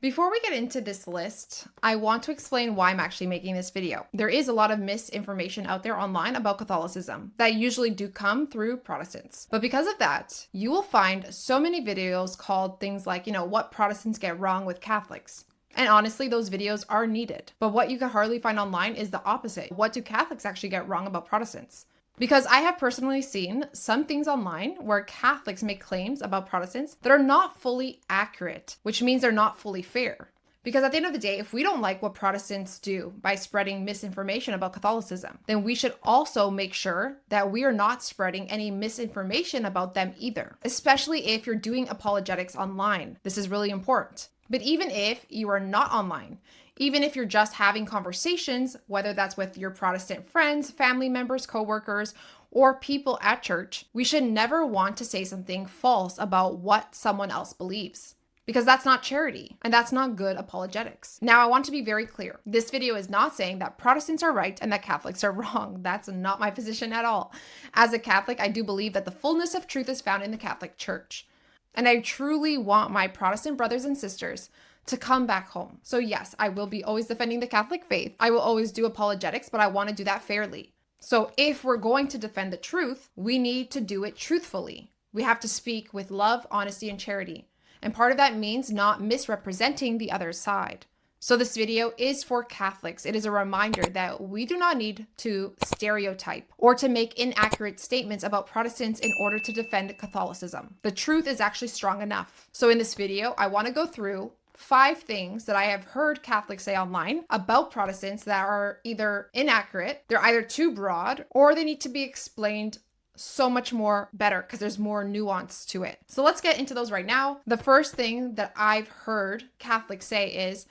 Before we get into this list, I want to explain why I'm actually making this video. There is a lot of misinformation out there online about Catholicism that usually do come through Protestants. But because of that, you will find so many videos called things like, what Protestants get wrong with Catholics. And honestly, those videos are needed. But what you can hardly find online is the opposite. What do Catholics actually get wrong about Protestants? Because I have personally seen some things online where Catholics make claims about Protestants that are not fully accurate, which means they're not fully fair. Because at the end of the day, if we don't like what Protestants do by spreading misinformation about Catholicism, then we should also make sure that we are not spreading any misinformation about them either, especially if you're doing apologetics online. This is really important. But even if you are not online, even if you're just having conversations, whether that's with your Protestant friends, family members, coworkers, or people at church, we should never want to say something false about what someone else believes. Because that's not charity, and that's not good apologetics. Now, I want to be very clear. This video is not saying that Protestants are right and that Catholics are wrong. That's not my position at all. As a Catholic, I do believe that the fullness of truth is found in the Catholic Church. And I truly want my Protestant brothers and sisters to come back home. So yes, I will be always defending the Catholic faith. I will always do apologetics, but I want to do that fairly. So if we're going to defend the truth, we need to do it truthfully. We have to speak with love, honesty, and charity. And part of that means not misrepresenting the other side. So this video is for Catholics. It is a reminder that we do not need to stereotype or to make inaccurate statements about Protestants in order to defend Catholicism. The truth is actually strong enough. So in this video, I want to go through 5 things that I have heard Catholics say online about Protestants that are either inaccurate, they're either too broad, or they need to be explained so much more better because there's more nuance to it. So let's get into those right now. The first thing that I've heard Catholics say is,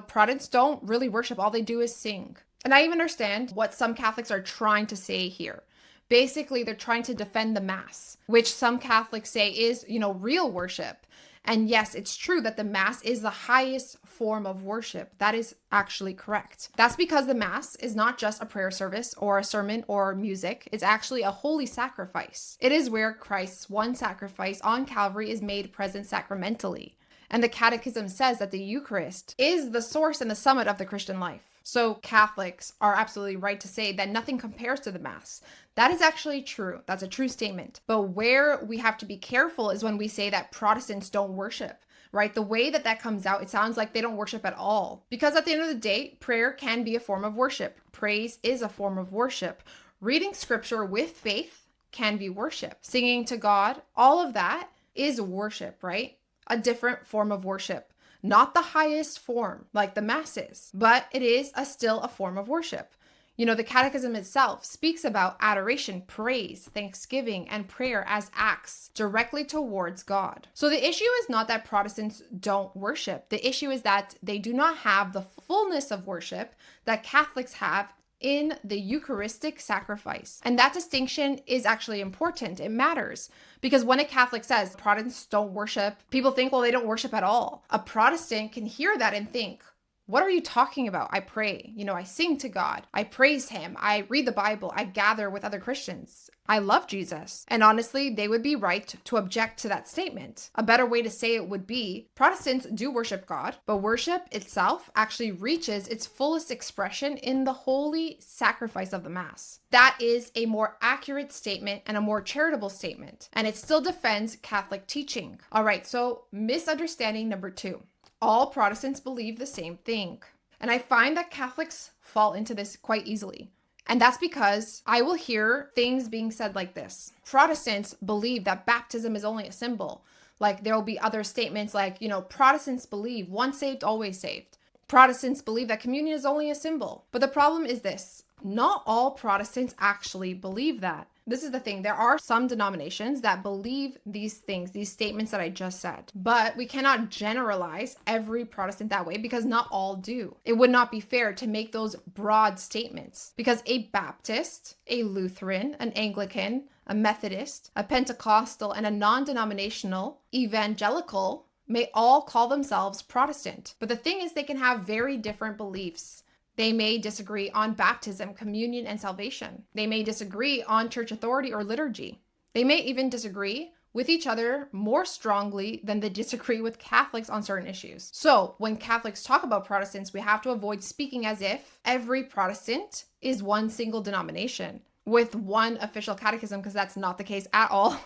Protestants don't really worship. All they do is sing. And I even understand what some Catholics are trying to say here. Basically, they're trying to defend the Mass, which some Catholics say is, real worship. And yes, it's true that the Mass is the highest form of worship. That is actually correct. That's because the Mass is not just a prayer service or a sermon or music. It's actually a holy sacrifice. It is where Christ's one sacrifice on Calvary is made present sacramentally. And the Catechism says that the Eucharist is the source and the summit of the Christian life. So Catholics are absolutely right to say that nothing compares to the Mass. That is actually true. That's a true statement. But where we have to be careful is when we say that Protestants don't worship, right? The way that comes out, it sounds like they don't worship at all. Because at the end of the day, prayer can be a form of worship. Praise is a form of worship. Reading scripture with faith can be worship. Singing to God, all of that is worship, right? A different form of worship. Not the highest form like the Mass is, but it is still a form of worship. The Catechism itself speaks about adoration, praise, thanksgiving, and prayer as acts directly towards God. So the issue is not that Protestants don't worship. The issue is that they do not have the fullness of worship that Catholics have in the Eucharistic sacrifice. And that distinction is actually important. It matters because when a Catholic says Protestants don't worship, people think, well, they don't worship at all. A Protestant can hear that and think, what are you talking about? I pray, I sing to God. I praise him. I read the Bible. I gather with other Christians. I love Jesus. And honestly, they would be right to object to that statement. A better way to say it would be, Protestants do worship God, but worship itself actually reaches its fullest expression in the holy sacrifice of the Mass. That is a more accurate statement and a more charitable statement, and it still defends Catholic teaching. All right, so misunderstanding number 2. All Protestants believe the same thing. And I find that Catholics fall into this quite easily. And that's because I will hear things being said like this. Protestants believe that baptism is only a symbol. Like there will be other statements like, Protestants believe once saved, always saved. Protestants believe that communion is only a symbol. But the problem is this. Not all Protestants actually believe that. This is the thing. There are some denominations that believe these things, these statements that I just said. But we cannot generalize every Protestant that way because not all do. It would not be fair to make those broad statements because a Baptist, a Lutheran, an Anglican, a Methodist, a Pentecostal, and a non-denominational evangelical may all call themselves Protestant. But the thing is, they can have very different beliefs. They may disagree on baptism, communion, and salvation. They may disagree on church authority or liturgy. They may even disagree with each other more strongly than they disagree with Catholics on certain issues. So when Catholics talk about Protestants, we have to avoid speaking as if every Protestant is one single denomination with one official catechism, because that's not the case at all,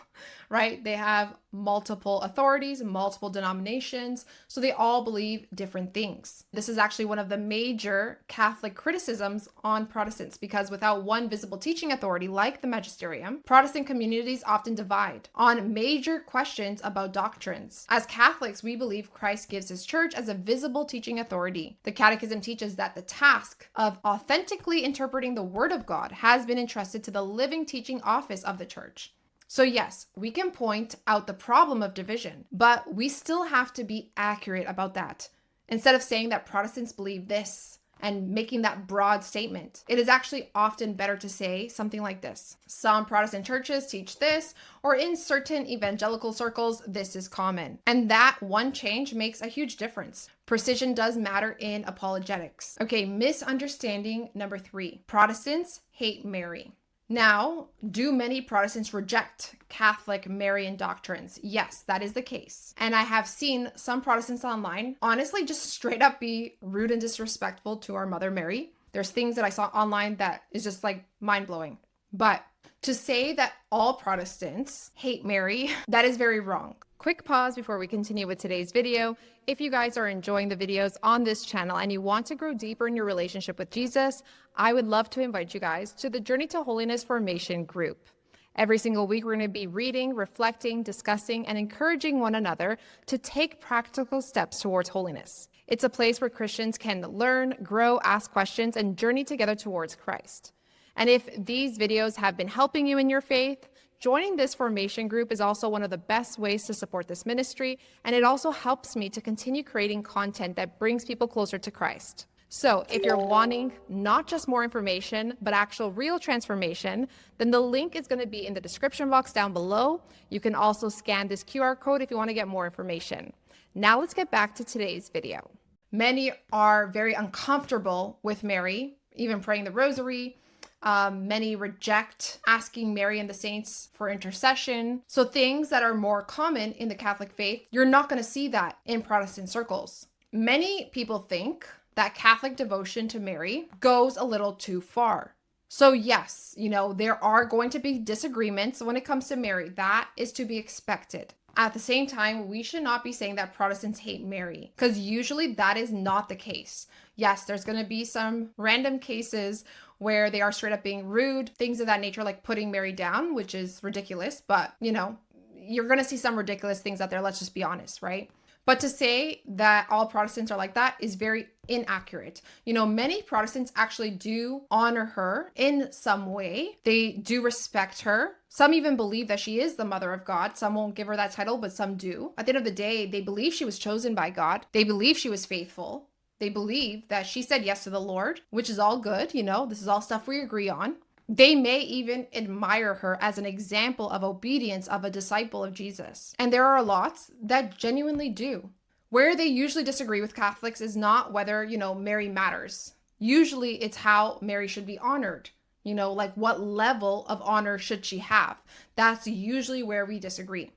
right? They have multiple authorities, multiple denominations, so they all believe different things. This is actually one of the major Catholic criticisms on Protestants, because without one visible teaching authority like the magisterium, Protestant communities often divide on major questions about doctrines. As Catholics, we believe Christ gives his church as a visible teaching authority. The Catechism teaches that the task of authentically interpreting the Word of God has been entrusted to the living teaching office of the church. So yes, we can point out the problem of division, but we still have to be accurate about that. Instead of saying that Protestants believe this and making that broad statement, it is actually often better to say something like this. Some Protestant churches teach this, or in certain evangelical circles, this is common. And that one change makes a huge difference. Precision does matter in apologetics. Okay, misunderstanding number 3. Protestants hate Mary. Now, do many Protestants reject Catholic Marian doctrines? Yes, that is the case. And I have seen some Protestants online honestly just straight up be rude and disrespectful to our Mother Mary. There's things that I saw online that is just like mind-blowing. But to say that all Protestants hate Mary, that is very wrong. Quick pause before we continue with today's video. If you guys are enjoying the videos on this channel and you want to grow deeper in your relationship with Jesus, I would love to invite you guys to the Journey to Holiness Formation group. Every single week, we're going to be reading, reflecting, discussing, and encouraging one another to take practical steps towards holiness. It's a place where Christians can learn, grow, ask questions, and journey together towards Christ. And if these videos have been helping you in your faith, joining this formation group is also one of the best ways to support this ministry, and it also helps me to continue creating content that brings people closer to Christ. So if you're wanting not just more information, but actual real transformation, then the link is going to be in the description box down below. You can also scan this QR code if you want to get more information. Now let's get back to today's video. Many are very uncomfortable with Mary, even praying the rosary. Many reject asking Mary and the saints for intercession. So things that are more common in the Catholic faith, you're not going to see that in Protestant circles. Many people think that Catholic devotion to Mary goes a little too far. So yes, there are going to be disagreements when it comes to Mary. That is to be expected. At the same time, we should not be saying that Protestants hate Mary, because usually that is not the case. Yes, there's going to be some random cases where they are straight up being rude, things of that nature, like putting Mary down, which is ridiculous. But, you're going to see some ridiculous things out there. Let's just be honest, right? But to say that all Protestants are like that is very inaccurate. Many Protestants actually do honor her in some way. They do respect her. Some even believe that she is the Mother of God. Some won't give her that title, but some do. At the end of the day, they believe she was chosen by God. They believe she was faithful. They believe that she said yes to the Lord, which is all good. This is all stuff we agree on. They may even admire her as an example of obedience of a disciple of Jesus. And there are lots that genuinely do. Where they usually disagree with Catholics is not whether, Mary matters. Usually it's how Mary should be honored. Like what level of honor should she have? That's usually where we disagree.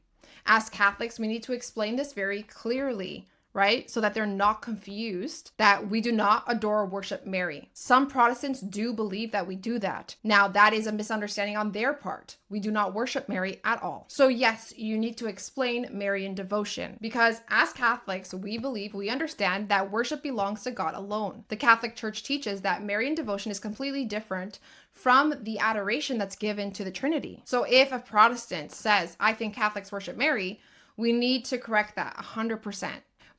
As Catholics, we need to explain this very clearly, right? So that they're not confused that we do not adore or worship Mary. Some Protestants do believe that we do that. Now, that is a misunderstanding on their part. We do not worship Mary at all. So yes, you need to explain Marian devotion, because as Catholics, we understand that worship belongs to God alone. The Catholic Church teaches that Marian devotion is completely different from the adoration that's given to the Trinity. So if a Protestant says, I think Catholics worship Mary, we need to correct that 100%.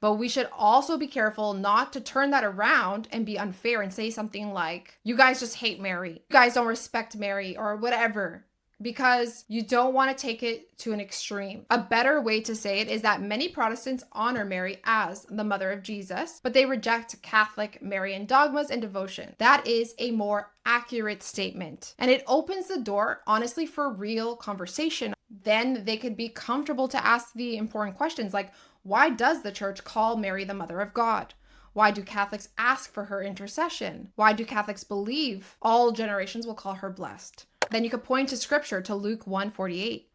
But we should also be careful not to turn that around and be unfair and say something like, you guys just hate Mary. You guys don't respect Mary or whatever, because you don't want to take it to an extreme. A better way to say it is that many Protestants honor Mary as the Mother of Jesus, but they reject Catholic Marian dogmas and devotion. That is a more accurate statement. And it opens the door, honestly, for real conversation. Then they could be comfortable to ask the important questions like, why does the church call Mary the Mother of God? Why do Catholics ask for her intercession? Why do Catholics believe all generations will call her blessed? Then you could point to scripture, to Luke 1:48.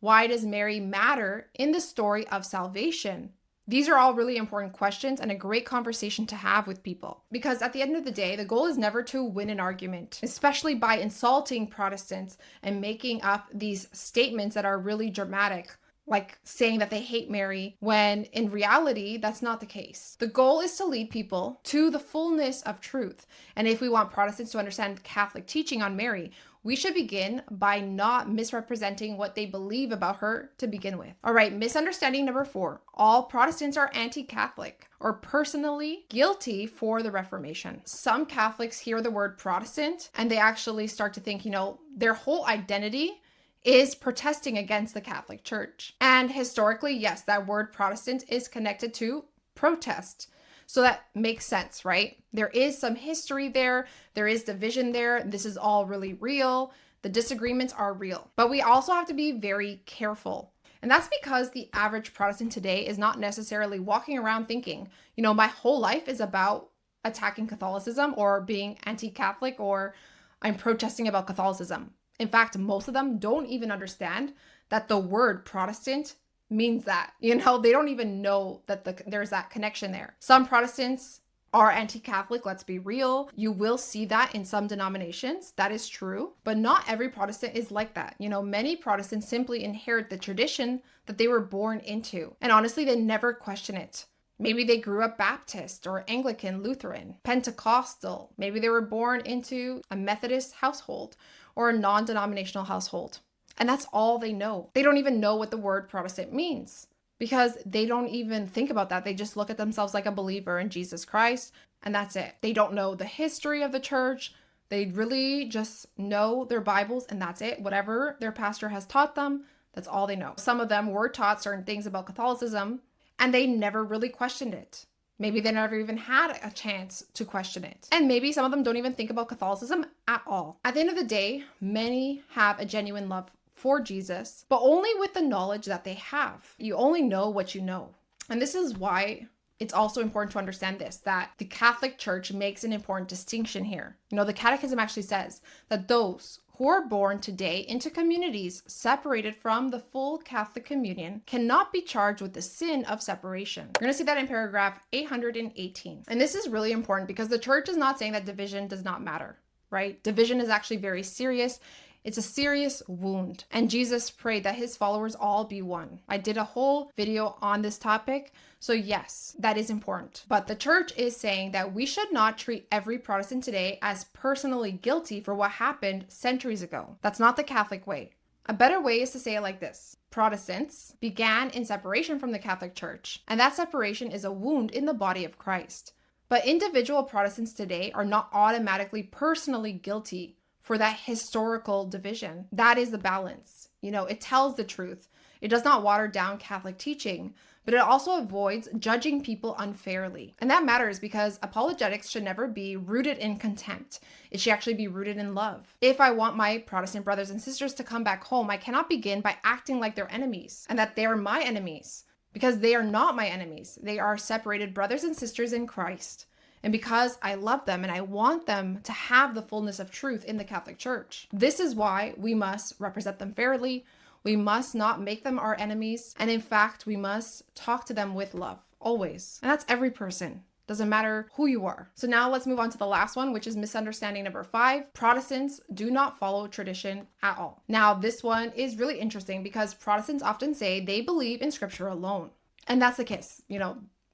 Why does Mary matter in the story of salvation? These are all really important questions and a great conversation to have with people. Because at the end of the day, the goal is never to win an argument, especially by insulting Protestants and making up these statements that are really dramatic, like saying that they hate Mary, when in reality, that's not the case. The goal is to lead people to the fullness of truth. And if we want Protestants to understand Catholic teaching on Mary, we should begin by not misrepresenting what they believe about her to begin with. All right, misunderstanding number 4. All Protestants are anti-Catholic or personally guilty for the Reformation. Some Catholics hear the word Protestant and they actually start to think, their whole identity is protesting against the Catholic Church. And historically, yes, that word Protestant is connected to protest. So that makes sense, right? There is some history there. There is division there. This is all really real. The disagreements are real. But we also have to be very careful. And that's because the average Protestant today is not necessarily walking around thinking, my whole life is about attacking Catholicism or being anti-Catholic or I'm protesting about Catholicism. In fact, most of them don't even understand that the word Protestant means that. They don't even know that there's that connection there. Some Protestants are anti-Catholic, let's be real. You will see that in some denominations. That is true. But not every Protestant is like that. Many Protestants simply inherit the tradition that they were born into. And honestly, they never question it. Maybe they grew up Baptist or Anglican, Lutheran, Pentecostal. Maybe they were born into a Methodist household or a non-denominational household. And that's all they know. They don't even know what the word Protestant means because they don't even think about that. They just look at themselves like a believer in Jesus Christ, and that's it. They don't know the history of the church. They really just know their Bibles, and that's it. Whatever their pastor has taught them, that's all they know. Some of them were taught certain things about Catholicism, and they never really questioned it. Maybe they never even had a chance to question it. And maybe some of them don't even think about Catholicism at all. At the end of the day, many have a genuine love for Jesus, but only with the knowledge that they have. You only know what you know. And this is why it's also important to understand this, that the Catholic Church makes an important distinction here. The Catechism actually says that those who are born today into communities separated from the full Catholic communion cannot be charged with the sin of separation. You're going to see that in paragraph 818. And this is really important because the church is not saying that division does not matter, right? Division is actually very serious. It's a serious wound. And Jesus prayed that his followers all be one. I did a whole video on this topic. So yes, that is important. But the church is saying that we should not treat every Protestant today as personally guilty for what happened centuries ago. That's not the Catholic way. A better way is to say it like this. Protestants began in separation from the Catholic Church, and that separation is a wound in the body of Christ. But individual Protestants today are not automatically personally guilty for that historical division. That is the balance. It tells the truth. It does not water down Catholic teaching, but it also avoids judging people unfairly. And that matters because apologetics should never be rooted in contempt. It should actually be rooted in love. If I want my Protestant brothers and sisters to come back home, I cannot begin by acting like they're enemies and that they're my enemies, because they are not my enemies. They are separated brothers and sisters in Christ. And because I love them and I want them to have the fullness of truth in the Catholic Church. This is why we must represent them fairly. We must not make them our enemies. And in fact, we must talk to them with love, always. And that's every person. Doesn't matter who you are. So now let's move on to the last one, which is misunderstanding number 5. Protestants do not follow tradition at all. Now, this one is really interesting because Protestants often say they believe in scripture alone. And that's the case,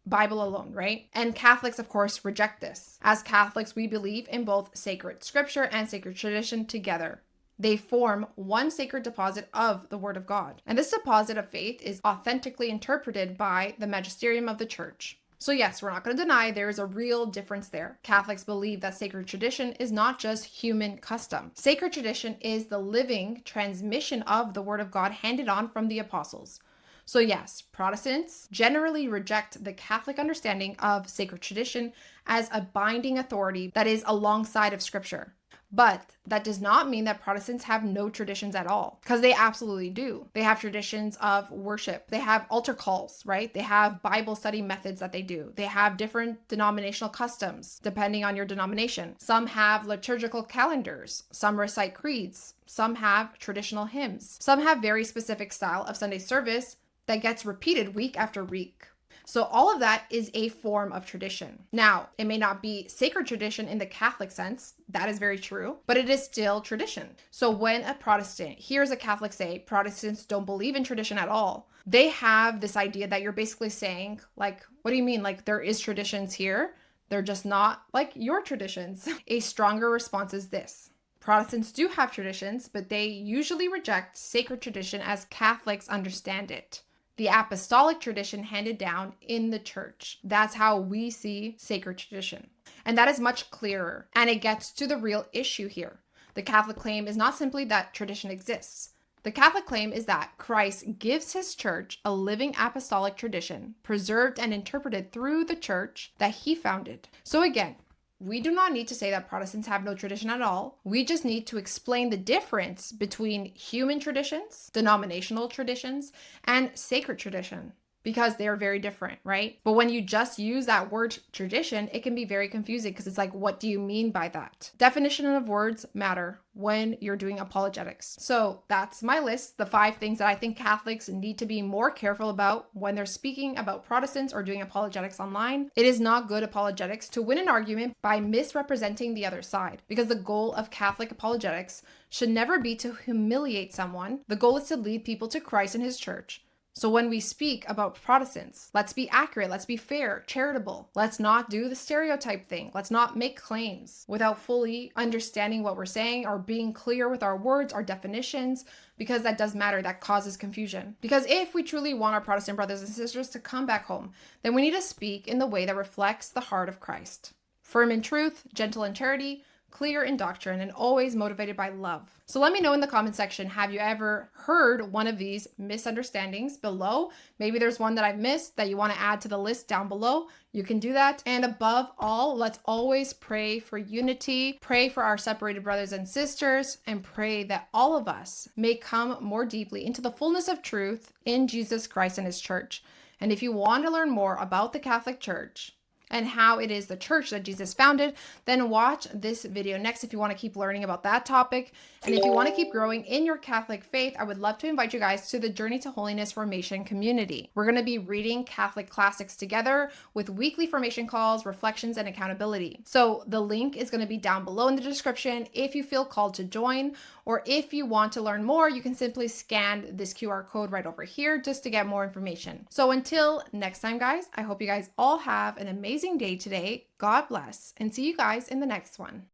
Bible alone, right? And Catholics, of course, reject this. As Catholics, we believe in both sacred scripture and sacred tradition together. They form one sacred deposit of the Word of God. And this deposit of faith is authentically interpreted by the magisterium of the Church. So yes, we're not going to deny there is a real difference there. Catholics believe that sacred tradition is not just human custom. Sacred tradition is the living transmission of the Word of God handed on from the apostles. So yes, Protestants generally reject the Catholic understanding of sacred tradition as a binding authority that is alongside of Scripture. But that does not mean that Protestants have no traditions at all, because they absolutely do. They have traditions of worship. They have altar calls, right? They have Bible study methods that they do. They have different denominational customs depending on your denomination. Some have liturgical calendars. Some recite creeds. Some have traditional hymns. Some have very specific style of Sunday service that gets repeated week after week. So all of that is a form of tradition. Now, it may not be sacred tradition in the Catholic sense. That is very true, but it is still tradition. So when a Protestant hears a Catholic say Protestants don't believe in tradition at all, they have this idea that you're basically saying, like, what do you mean? Like, there is traditions here. They're just not like your traditions. A stronger response is this. Protestants do have traditions, but they usually reject sacred tradition as Catholics understand it. The apostolic tradition handed down in the church. That's how we see sacred tradition. And that is much clearer. And it gets to the real issue here. The Catholic claim is not simply that tradition exists. The Catholic claim is that Christ gives his church a living apostolic tradition, preserved and interpreted through the church that he founded. So again, we do not need to say that Protestants have no tradition at all. We just need to explain the difference between human traditions, denominational traditions, and sacred tradition, because they are very different, right? But when you just use that word tradition, it can be very confusing because it's like, what do you mean by that? Definition of words matter when you're doing apologetics. So that's my list, the 5 things that I think Catholics need to be more careful about when they're speaking about Protestants or doing apologetics online. It is not good apologetics to win an argument by misrepresenting the other side, because the goal of Catholic apologetics should never be to humiliate someone. The goal is to lead people to Christ and his church. So when we speak about Protestants, let's be accurate, let's be fair, charitable. Let's not do the stereotype thing. Let's not make claims without fully understanding what we're saying or being clear with our words, our definitions, because that does matter. That causes confusion. Because if we truly want our Protestant brothers and sisters to come back home, then we need to speak in the way that reflects the heart of Christ. Firm in truth, gentle in charity, clear in doctrine, and always motivated by love. So let me know in the comment section, have you ever heard one of these misunderstandings below? Maybe there's one that I've missed that you want to add to the list down below. You can do that. And above all, let's always pray for unity, pray for our separated brothers and sisters, and pray that all of us may come more deeply into the fullness of truth in Jesus Christ and his church. And if you want to learn more about the Catholic Church, and how it is the church that Jesus founded, then watch this video next if you want to keep learning about that topic. And if you want to keep growing in your Catholic faith, I would love to invite you guys to the Journey to Holiness Formation community. We're going to be reading Catholic classics together with weekly formation calls, reflections, and accountability. So the link is going to be down below in the description if you feel called to join, or if you want to learn more, you can simply scan this QR code right over here just to get more information. So until next time, guys, I hope you guys all have an amazing day today. God bless, and see you guys in the next one.